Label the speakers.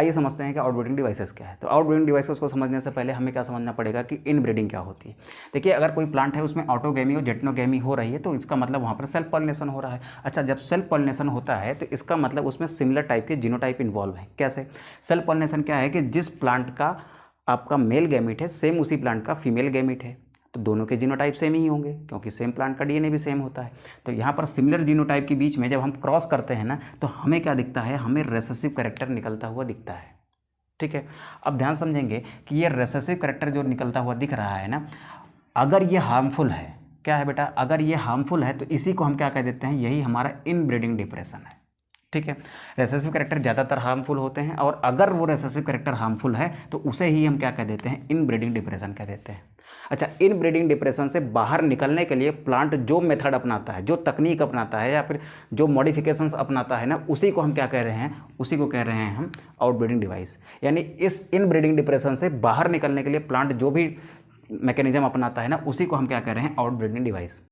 Speaker 1: आइए समझते हैं कि आउटब्रीडिंग डिवाइसेस क्या है। तो आउटब्रीडिंग डिवाइसेस को समझने से पहले हमें क्या समझना पड़ेगा कि इनब्रीडिंग क्या होती है। देखिए, अगर कोई प्लांट है उसमें ऑटोगैमी और जेटनोगैमी हो रही है तो इसका मतलब वहाँ पर सेल्फ पॉलिनेशन हो रहा है। अच्छा, जब सेल्फ पॉलिनेशन होता है तो इसका मतलब उसमें सिमिलर टाइप के जीनोटाइप इन्वॉल्व है। कैसे? सेल्फ पॉलिनेशन क्या है कि जिस प्लांट का आपका मेल गैमीट है सेम उसी प्लांट का फीमेल गैमीट है, तो दोनों के जीनोटाइप सेम ही होंगे क्योंकि सेम प्लांट का डीएनए भी सेम होता है। तो यहाँ पर सिमिलर जीनोटाइप के बीच में जब हम क्रॉस करते हैं ना तो हमें क्या दिखता है, हमें रेसेसिव कैरेक्टर निकलता हुआ दिखता है। ठीक है, अब ध्यान समझेंगे कि ये रेसेसिव कैरेक्टर जो निकलता हुआ दिख रहा है ना, अगर ये हार्मफुल है, क्या है बेटा, अगर ये हार्मफुल है तो इसी को हम क्या कह देते हैं, यही हमारा इनब्रीडिंग डिप्रेशन है। ठीक है, रेसेसिव कैरेक्टर ज़्यादातर हार्मफुल होते हैं और अगर वो रेसेसिव कैरेक्टर हार्मफुल है तो उसे ही हम क्या कह देते हैं, इनब्रीडिंग डिप्रेशन कह देते हैं। अच्छा, इनब्रीडिंग डिप्रेशन से बाहर निकलने के लिए प्लांट जो मेथड अपनाता है, जो तकनीक अपनाता है या फिर जो मॉडिफिकेशंस अपनाता है ना, उसी को हम क्या कह रहे हैं, उसी को कह रहे हैं हम आउटब्रीडिंग डिवाइस। यानी इस इनब्रीडिंग डिप्रेशन से बाहर निकलने के लिए प्लांट जो भी मैकेनिज्म अपनाता है ना, उसी को हम क्या कह रहे हैं, आउटब्रीडिंग डिवाइस।